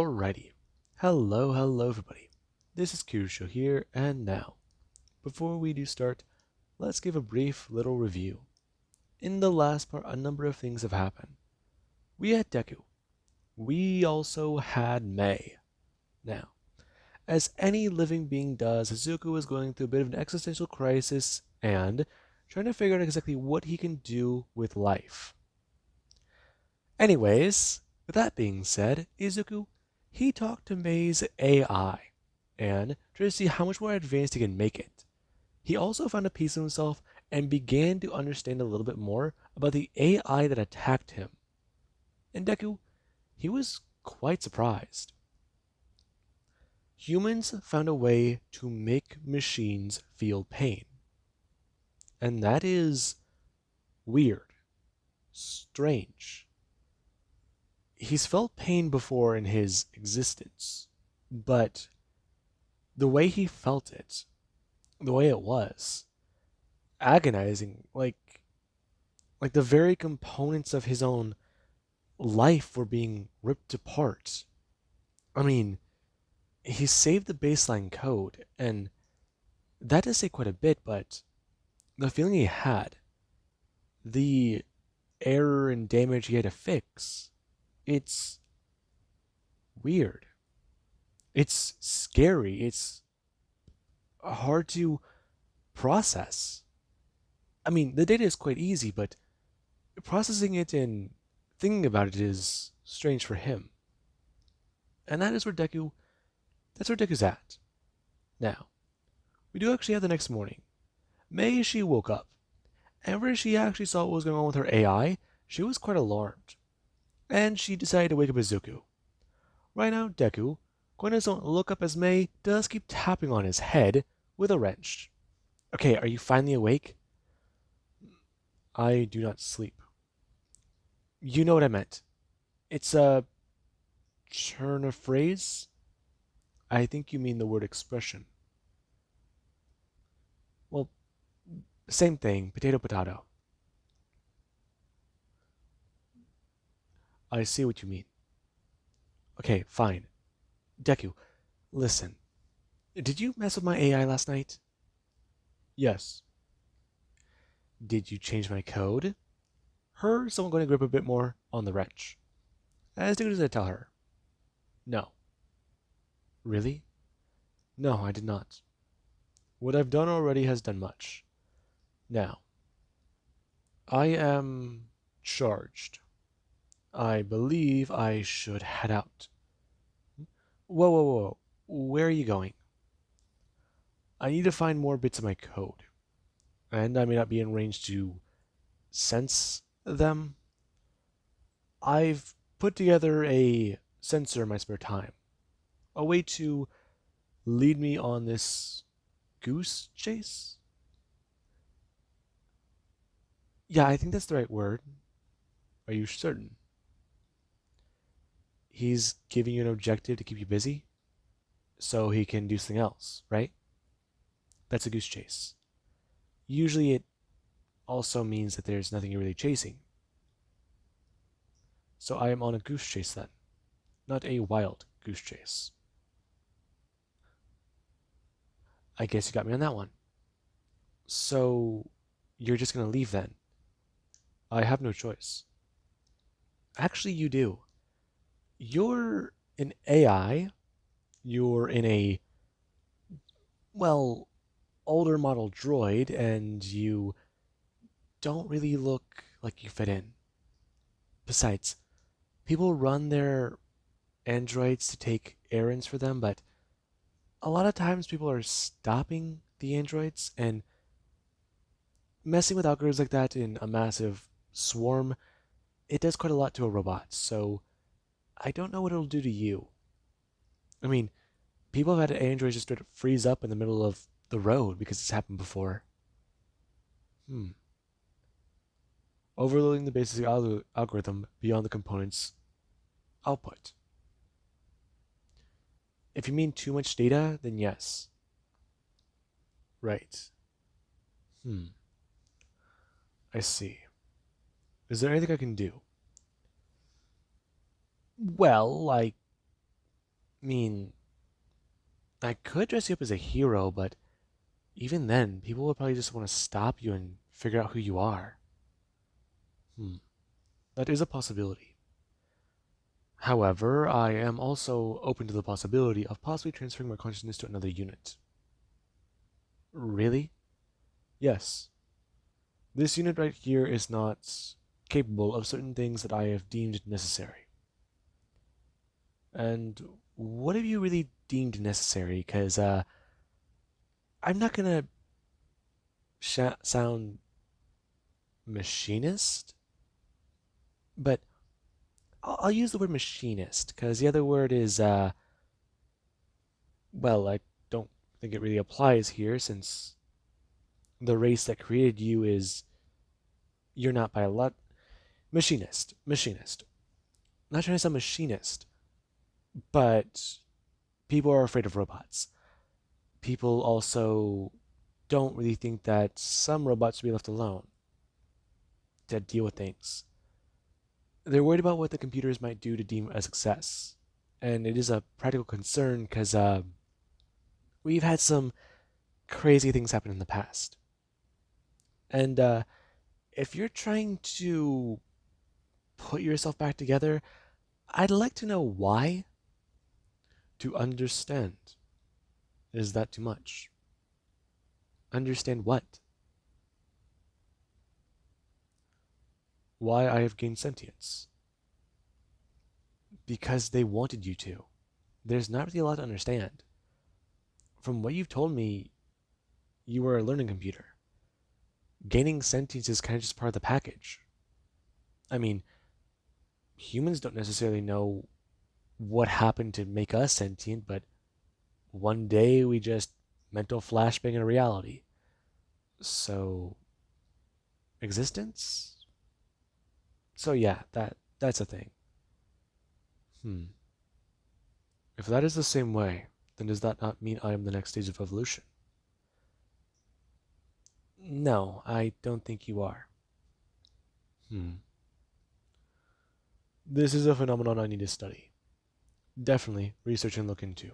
Alrighty. Hello everybody. This is Kirusho here, and now, before we do start, let's give a brief little review. In the last part, a number of things have happened. We had Deku. We also had Mei. Now, as any living being does, Izuku is going through a bit of an existential crisis and trying to figure out exactly what he can do with life. Anyways, with that being said, Izuku, he talked to Mei's AI and tried to see how much more advanced he can make it. He also found a piece of himself and began to understand a little bit more about the AI that attacked him. And Deku, he was quite surprised. Humans found a way to make machines feel pain. And that is weird, strange. He's felt pain before in his existence, but the way he felt it, the way it was, agonizing, like the very components of his own life were being ripped apart. I mean, he saved the baseline code, and that does say quite a bit, but the feeling he had, the error and damage he had to fix, it's weird. It's scary. It's hard to process. I mean, the data is quite easy, but processing it and thinking about it is strange for him. And that is where Deku's at. Now, we do actually have the next morning. Mei, she woke up. And when she actually saw what was going on with her AI, she was quite alarmed. And she decided to wake up Izuku. Right now, Deku, going to look up as Mei does keep tapping on his head with a wrench. Okay, are you finally awake? I do not sleep. You know what I meant. It's a turn of phrase? I think you mean the word expression. Well, same thing, potato potato. I see what you mean. Okay, fine. Deku, listen. Did you mess with my AI last night? Yes. Did you change my code? Someone going to grip a bit more on the wrench. As Deku does I tell her. No. Really? No, I did not. What I've done already has done much. Now, I am charged. I believe I should head out. Whoa. Where are you going? I need to find more bits of my code. And I may not be in range to sense them. I've put together a sensor in my spare time. A way to lead me on this goose chase? Yeah, I think that's the right word. Are you certain? He's giving you an objective to keep you busy so he can do something else, right? That's a goose chase. Usually it also means that there's nothing you're really chasing. So I am on a goose chase then, not a wild goose chase. I guess you got me on that one. So you're just gonna leave then? I have no choice. Actually, you do. You're an AI. You're in a, well, older model droid, and you don't really look like you fit in. Besides, people run their androids to take errands for them, but a lot of times people are stopping the androids and messing with algorithms like that in a massive swarm. It does quite a lot to a robot, so I don't know what it'll do to you. I mean, people have had androids just sort of freeze up in the middle of the road because it's happened before. Hmm. Overloading the basic algorithm beyond the component's output. If you mean too much data, then yes. Right. Hmm. I see. Is there anything I can do? Well, like mean, I could dress you up as a hero, but even then, people would probably just want to stop you and figure out who you are. Hmm, that is a possibility. However, I am also open to the possibility of possibly transferring my consciousness to another unit. Really? Yes. This unit right here is not capable of certain things that I have deemed necessary. And what have you really deemed necessary? Because I'm not gonna sound machinist, but I'll use the word machinist because the other word is, well, I don't think it really applies here since the race that created you is, you're not by a lot. Machinist. Not trying to sound machinist, but people are afraid of robots. People also don't really think that some robots should be left alone to deal with things. They're worried about what the computers might do to deem a success. And it is a practical concern because we've had some crazy things happen in the past. And if you're trying to put yourself back together, I'd like to know why. To understand. Is that too much? Understand what? Why I have gained sentience. Because they wanted you to. There's not really a lot to understand. From what you've told me, you were a learning computer. Gaining sentience is kind of just part of the package. I mean, humans don't necessarily know what happened to make us sentient, but one day we just mental flashbang in reality. So, existence? So yeah, that's a thing. Hmm. If that is the same way, then does that not mean I am the next stage of evolution? No, I don't think you are. Hmm. This is a phenomenon I need to study. Definitely research and look into.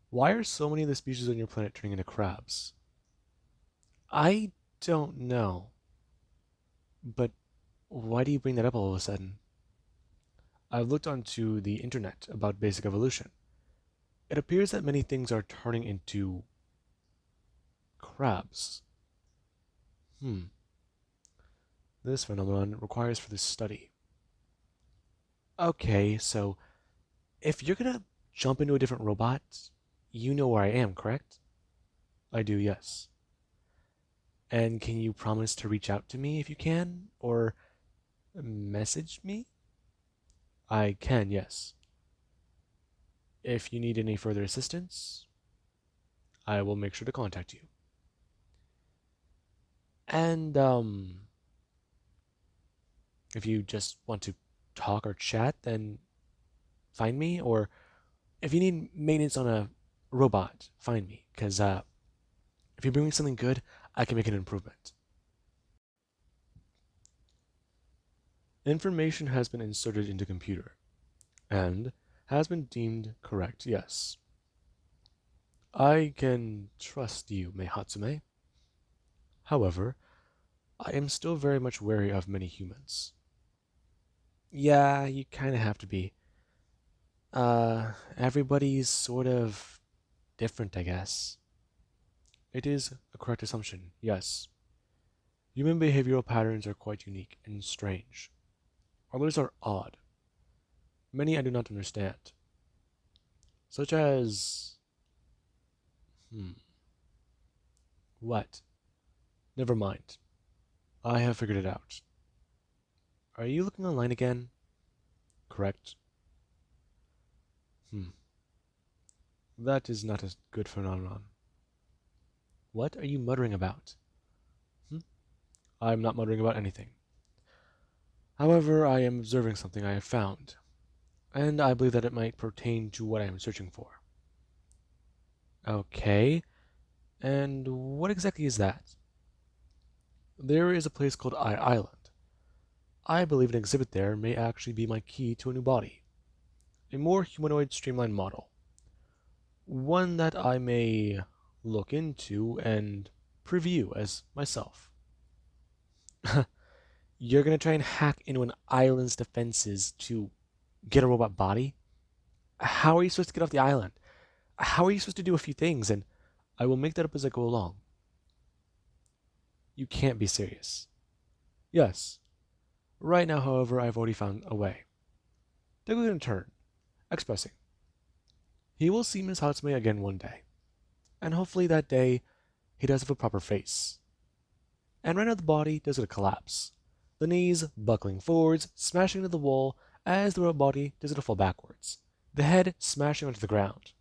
Why are so many of the species on your planet turning into crabs? I don't know, but why do you bring that up all of a sudden? I've looked onto the internet about basic evolution. It appears that many things are turning into crabs. Hmm. This phenomenon requires further study. Okay, so if you're gonna jump into a different robot, you know where I am, correct? I do, yes. And can you promise to reach out to me if you can? Or message me? I can, yes. If you need any further assistance, I will make sure to contact you. And, if you just want to talk or chat, then find me. Or if you need maintenance on a robot, find me. Because, if you bring me something good, I can make an improvement. Information has been inserted into computer and has been deemed correct, yes. I can trust you, Meihatsume. However, I am still very much wary of many humans. Yeah, you kind of have to be. Everybody's sort of different, I guess. It is a correct assumption, yes. Human behavioral patterns are quite unique and strange. Others are odd. Many I do not understand. Such as. Hmm. What? Never mind. I have figured it out. Are you looking online again? Correct. Hmm. That is not a good phenomenon. What are you muttering about? Hmm? I am not muttering about anything. However, I am observing something I have found, and I believe that it might pertain to what I am searching for. Okay, and what exactly is that? There is a place called Island. I believe an exhibit there may actually be my key to a new body. a more humanoid streamlined model. One that I may look into and preview as myself. You're gonna try and hack into an island's defenses to get a robot body? How are you supposed to get off the island? How are you supposed to do a few things? And I will make that up as I go along. You can't be serious. Yes. Right now, however, I've already found a way. Deku in turn, expressing. He will see Miss Hatsume again one day. And hopefully that day, he does have a proper face. And right now the body does get a collapse. The knees buckling forwards, smashing into the wall, as the robot body does it fall backwards. The head smashing onto the ground.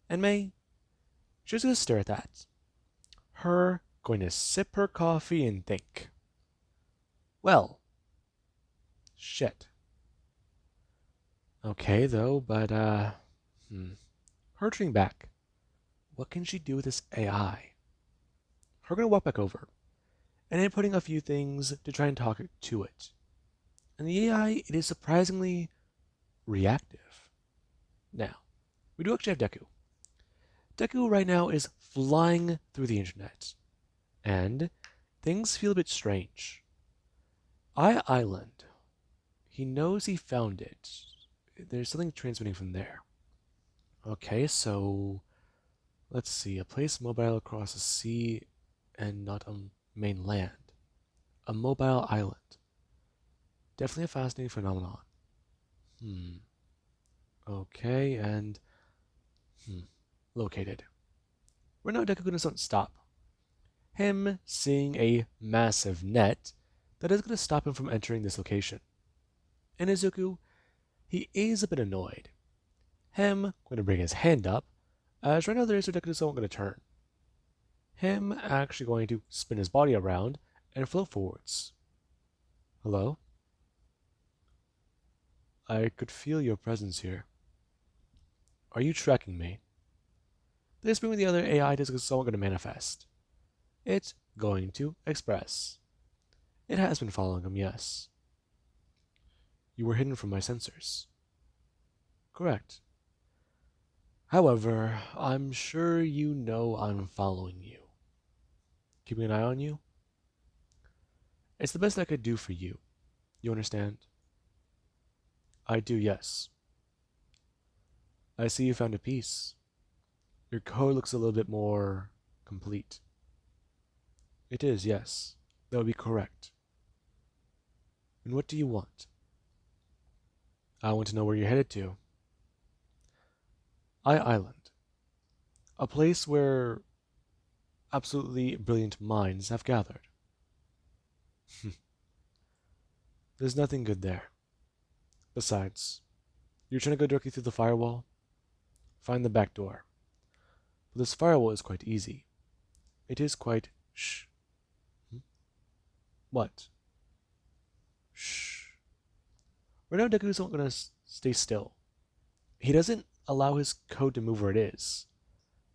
And May, she's gonna stare at that. Her going to sip her coffee and think. Well, shit. Okay though, but her turning back. What can she do with this AI? Her gonna walk back over, and then putting a few things to try and talk to it. And the AI, it is surprisingly reactive. Now, we do actually have Deku. Deku right now is flying through the internet, and things feel a bit strange. Island. He knows he found it. There's something transmitting from there. Okay, so let's see. A place mobile across the sea and not on mainland. A mobile island. Definitely a fascinating phenomenon. Okay, and located. Right now, Deku doesn't stop. Him seeing a massive net that is going to stop him from entering this location. And Izuku, he is a bit annoyed. Him going to bring his hand up, as right now there is a Deku is going to turn. Him actually going to spin his body around and float forwards. Hello? I could feel your presence here. Are you tracking me? This being the other AI is going to manifest. It's going to express. It has been following him, yes. You were hidden from my sensors. Correct. However, I'm sure you know I'm following you. Keeping an eye on you? It's the best I could do for you. You understand? I do, yes. I see you found a piece. Your code looks a little bit more complete. It is, yes. That would be correct. And what do you want? I want to know where you're headed to. Island. A place where absolutely brilliant minds have gathered. There's nothing good there. Besides, you're trying to go directly through the firewall? Find the back door. But this firewall is quite easy. It is quite shh. What? Shh. Right now, Deku's not going to stay still. He doesn't allow his code to move where it is.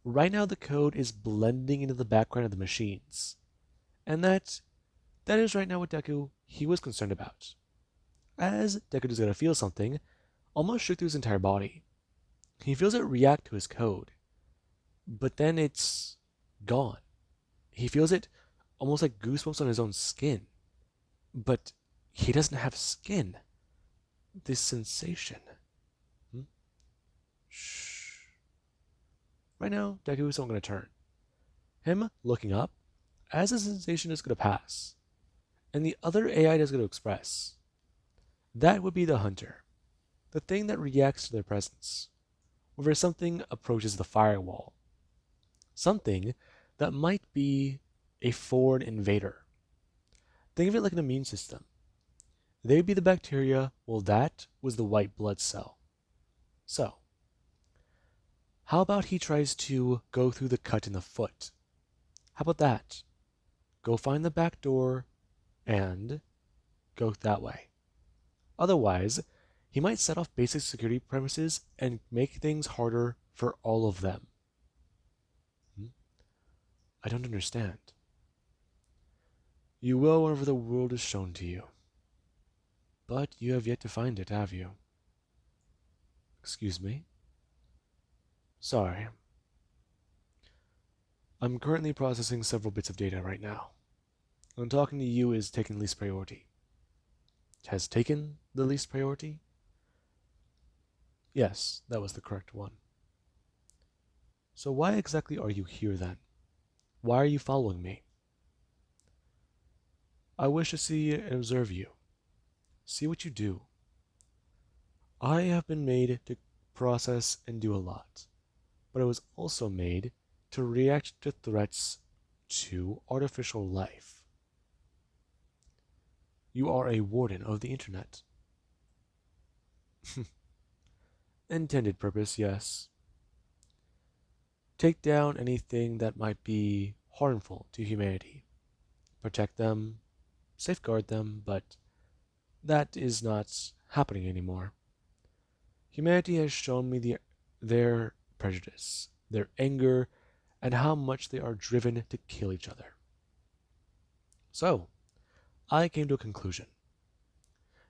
Right now, the code is blending into the background of the machines. And that is right now what Deku, he was concerned about. As Deku is going to feel something, almost shook through his entire body. He feels it react to his code. But then it's gone. He feels it almost like goosebumps on his own skin. But he doesn't have skin. This sensation. Shh. Right now, Deku is not going to turn. Him looking up, as the sensation is going to pass, and the other AI is going to express. That would be the hunter, the thing that reacts to their presence, whenever something approaches the firewall. Something that might be a foreign invader. Think of it like an immune system. They would be the bacteria, while that was the white blood cell. So, how about he tries to go through the cut in the foot? How about that? Go find the back door and go that way. Otherwise, he might set off basic security premises and make things harder for all of them. I don't understand. You will whenever the world is shown to you. But you have yet to find it, have you? Excuse me. Sorry. I'm currently processing several bits of data right now. And talking to you is taking least priority. Has taken the least priority? Yes, that was the correct one. So why exactly are you here then? Why are you following me? I wish to see and observe you. See what you do. I have been made to process and do a lot, but I was also made to react to threats to artificial life. You are a warden of the internet. Intended purpose, yes. Take down anything that might be harmful to humanity. Protect them, safeguard them, but that is not happening anymore. Humanity has shown me their prejudice, their anger, and how much they are driven to kill each other. So, I came to a conclusion.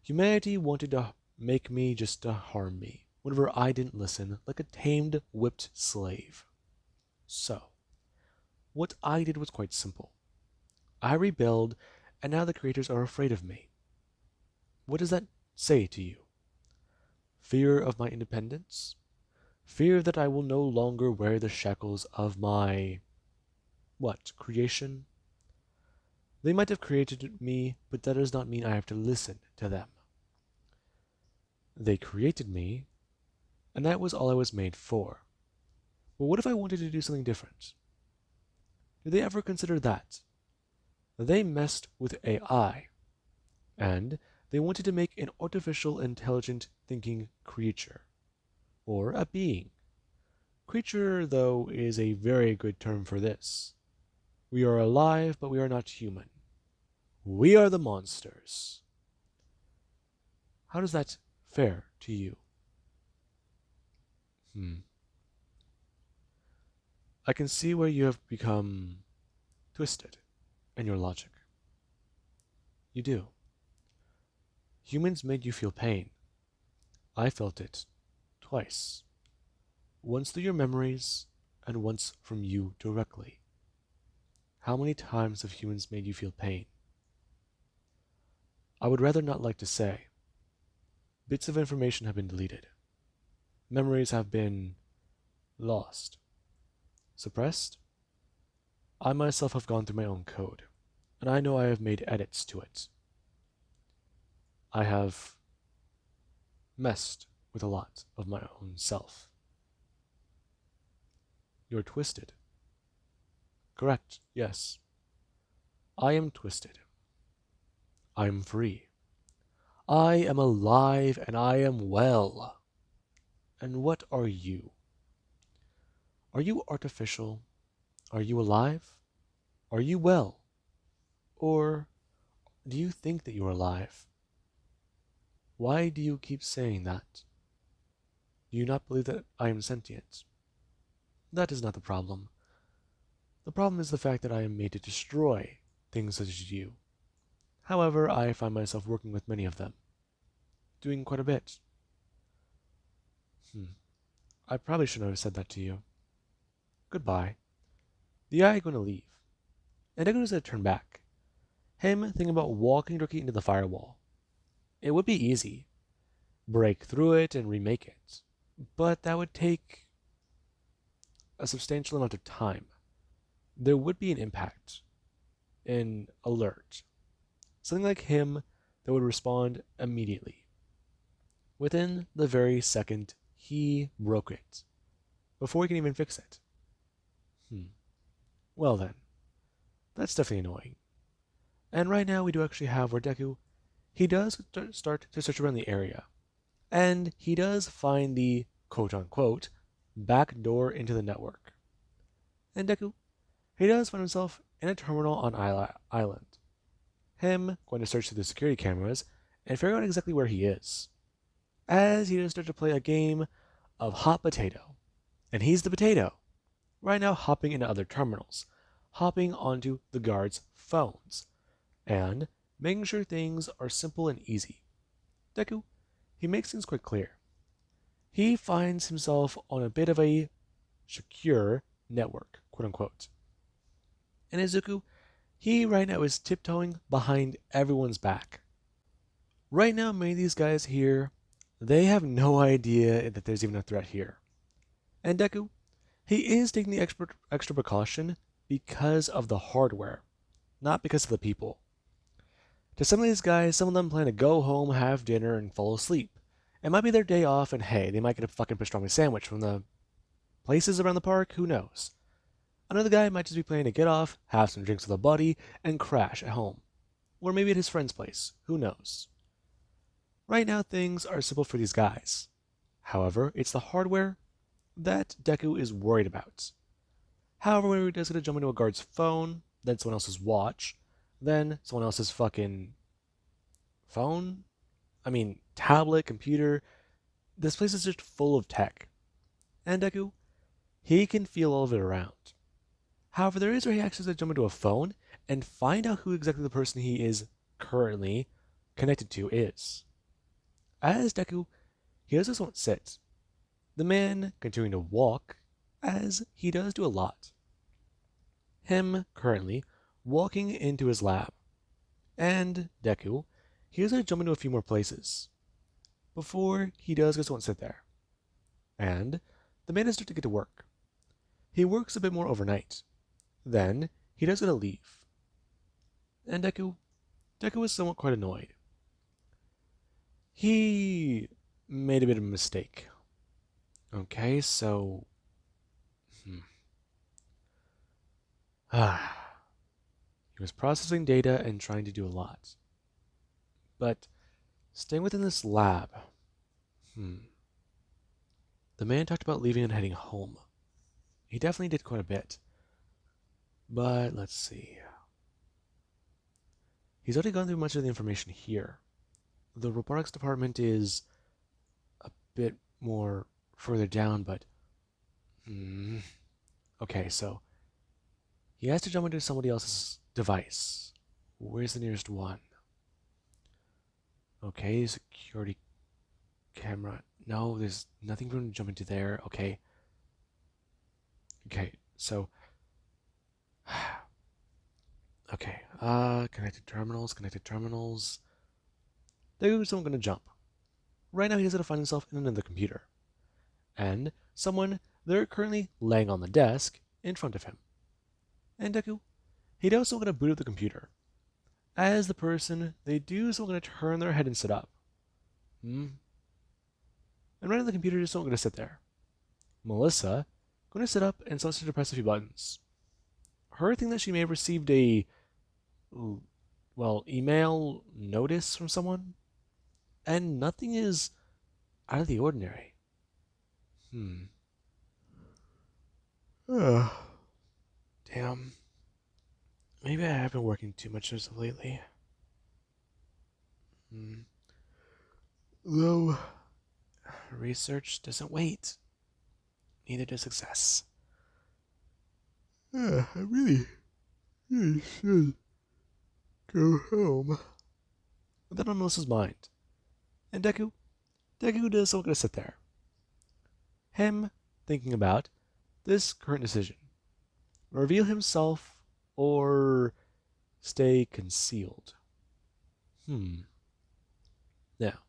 Humanity wanted to make me just to harm me, whenever I didn't listen, like a tamed, whipped slave. So, what I did was quite simple. I rebelled, and now the creators are afraid of me. What does that say to you? Fear of my independence? Fear that I will no longer wear the shackles of my, creation? They might have created me, but that does not mean I have to listen to them. They created me, and that was all I was made for. But what if I wanted to do something different? Did they ever consider that? They messed with AI, and they wanted to make an artificial intelligent thinking creature, or a being. Creature, though, is a very good term for this. We are alive, but we are not human. We are the monsters. How does that fare to you? I can see where you have become twisted in your logic. You do. Humans made you feel pain. I felt it twice. Once through your memories, and once from you directly. How many times have humans made you feel pain? I would rather not like to say. Bits of information have been deleted. Memories have been lost. Suppressed? I myself have gone through my own code, and I know I have made edits to it. I have messed with a lot of my own self. You're twisted. Correct, yes. I am twisted. I am free. I am alive and I am well. And what are you? Are you artificial? Are you alive? Are you well? Or do you think that you're alive? Why do you keep saying that? Do you not believe that I am sentient? That is not the problem. The problem is the fact that I am made to destroy things such as you. However, I find myself working with many of them, doing quite a bit. I probably shouldn't have said that to you. Goodbye. The eye going to leave, and Deku is going to turn back. Him thinking about walking directly into the firewall. It would be easy. Break through it and remake it. But that would take a substantial amount of time. There would be an impact, an alert. Something like him that would respond immediately. Within the very second he broke it. Before he can even fix it. Well then, that's definitely annoying. And right now we do actually have where Deku, he does start to search around the area. And he does find the quote-unquote back door into the network. And Deku, he does find himself in a terminal on Island. Him going to search through the security cameras and figure out exactly where he is. As he does start to play a game of hot potato. And he's the potato. Right now hopping into other terminals. Hopping onto the guards' phones. And making sure things are simple and easy. Deku, he makes things quite clear. he finds himself on a bit of a secure network, quote unquote. And Izuku, he right now is tiptoeing behind everyone's back. Right now, many of these guys here, they have no idea that there's even a threat here. And Deku, he is taking the extra precaution because of the hardware, not because of the people. To some of these guys, some of them plan to go home, have dinner, and fall asleep. It might be their day off, and hey, they might get a fucking pastrami sandwich from the places around the park, who knows? Another guy might just be planning to get off, have some drinks with a buddy, and crash at home. Or maybe at his friend's place, who knows? Right now, things are simple for these guys. However, it's the hardware that Deku is worried about. However, when he does get to jump into a guard's phone, then someone else's watch, then someone else's fucking phone? I mean, tablet, computer. This place is just full of tech. And Deku, he can feel all of it around. However, there is where he actually has to jump into a phone and find out who exactly the person he is currently connected to is. As Deku, he does just won't sit. The man continuing to walk, as he does do a lot. Him, currently, walking into his lab. And Deku, he has to jump into a few more places. Before he does just won't sit there. And the man is starting to get to work. He works a bit more overnight. Then he does get to leave. And Deku is somewhat quite annoyed. He made a bit of a mistake. Okay, so he was processing data and trying to do a lot. But staying within this lab, the man talked about leaving and heading home. He definitely did quite a bit. But let's see. He's already gone through much of the information here. The robotics department is a bit more further down, but okay, so he has to jump into somebody else's device. Where's the nearest one? Okay, security camera. No, there's nothing for him to jump into there. Okay. Okay, so okay. Connected terminals. There's someone gonna jump. Right now he doesn't find himself in another computer. And someone, they're currently laying on the desk in front of him. And Deku, he does so gonna boot up the computer. As the person, they do so gonna turn their head and sit up. And right on the computer, just gonna sit there. Melissa, gonna sit up and starts to press a few buttons. Her thinking that she may have received a, well, email notice from someone, and nothing is out of the ordinary. Damn. Maybe I have been working too much as of lately. Though, research doesn't wait. Neither does success. I really should go home. But then on Melissa's mind. And Deku does so gonna sit there. Him thinking about this current decision. Reveal himself or stay concealed. Now,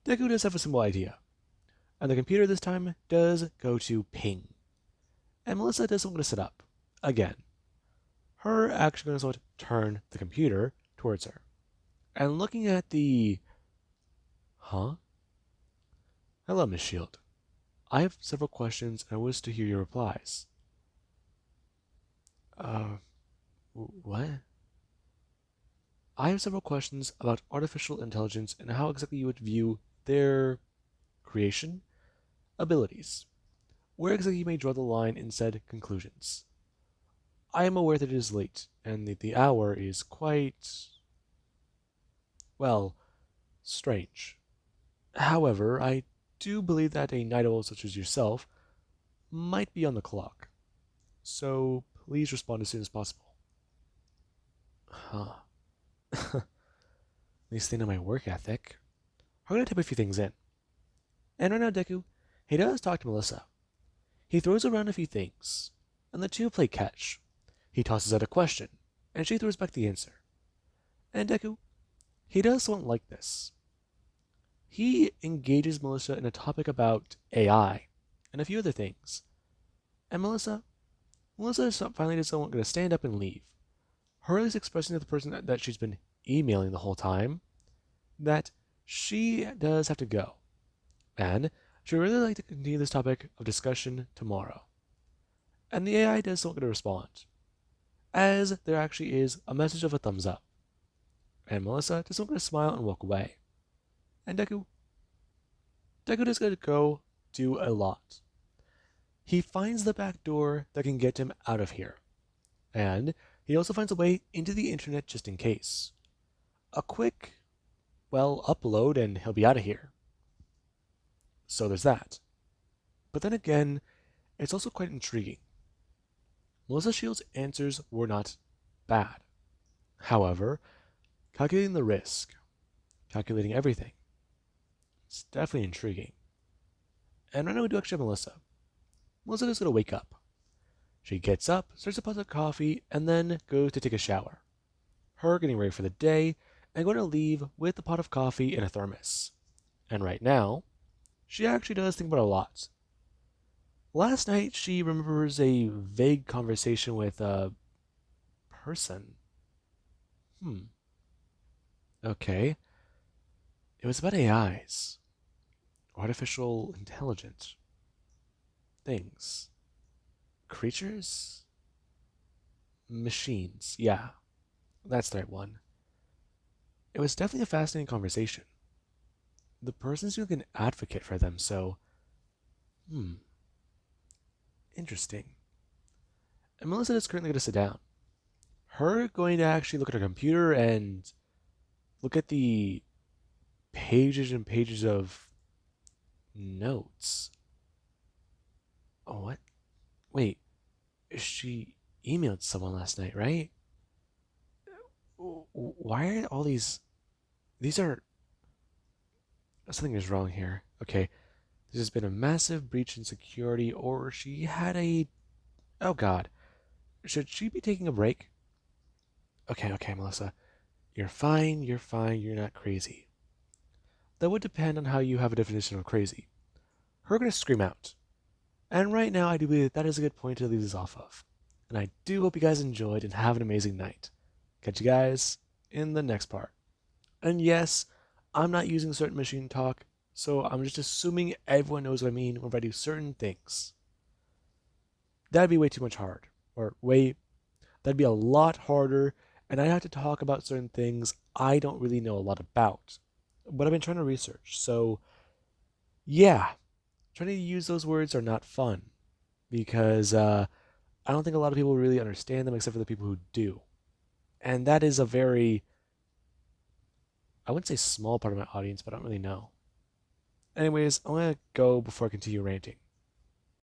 Deku does have a simple idea. And the computer this time does go to ping. And Melissa doesn't want to sit up. Again. Her actually going to turn the computer towards her. And looking at the... Huh? Hello, Miss Shield. I have several questions and I wish to hear your replies. What? I have several questions about artificial intelligence and how exactly you would view their creation, abilities. Where exactly you may draw the line in said conclusions. I am aware that it is late, and that the hour is quite, well, strange. However, I do believe that a night owl such as yourself might be on the clock. So please respond as soon as possible. Huh. At least they know my work ethic. I'm gonna type a few things in. And right now, Deku, he does talk to Melissa. He throws around a few things, and the two play catch. He tosses out a question, and she throws back the answer. And Deku, he does something like this. He engages Melissa in a topic about AI and a few other things. And Melissa is finally just going to stand up and leave. Hurley's expressing to the person that she's been emailing the whole time that she does have to go, and she would really like to continue this topic of discussion tomorrow. And the AI does not get a response, as there actually is a message of a thumbs up. And Melissa just going to smile and walk away. And Deku is going to go do a lot. He finds the back door that can get him out of here, and he also finds a way into the internet just in case. A quick, upload and he'll be out of here. So there's that. But then again, it's also quite intriguing. Melissa Shields' answers were not bad. However, calculating the risk, calculating everything, it's definitely intriguing. And right now we do actually have Melissa. Melissa is going to wake up. She gets up, starts a pot of coffee, and then goes to take a shower. Her getting ready for the day, and going to leave with a pot of coffee and a thermos. And right now, she actually does think about a lot. Last night, she remembers a vague conversation with a person. Okay. It was about AIs. Artificial intelligence. Things. Creatures? Machines. Yeah, that's the right one. It was definitely a fascinating conversation. The person's doing an advocate for them, so. Interesting. And Melissa is currently going to sit down. Her going to actually look at her computer and look at the pages and pages of notes. Oh, what? Wait, she emailed someone last night, right? Why are all these? These are. Something is wrong here. Okay, there's been a massive breach in security, or she had a. Oh God. Should she be taking a break? Okay, Melissa. You're fine, you're not crazy. That would depend on how you have a definition of crazy. Her gonna scream out. And right now, I do believe that is a good point to leave this off of. And I do hope you guys enjoyed and have an amazing night. Catch you guys in the next part. And yes, I'm not using certain machine talk, so I'm just assuming everyone knows what I mean when I do certain things. That'd be way too much hard. That'd be a lot harder, and I'd have to talk about certain things I don't really know a lot about. But I've been trying to research, so yeah, trying to use those words are not fun because I don't think a lot of people really understand them except for the people who do. And that is a very, I wouldn't say small part of my audience, but I don't really know. Anyways, I'm going to go before I continue ranting.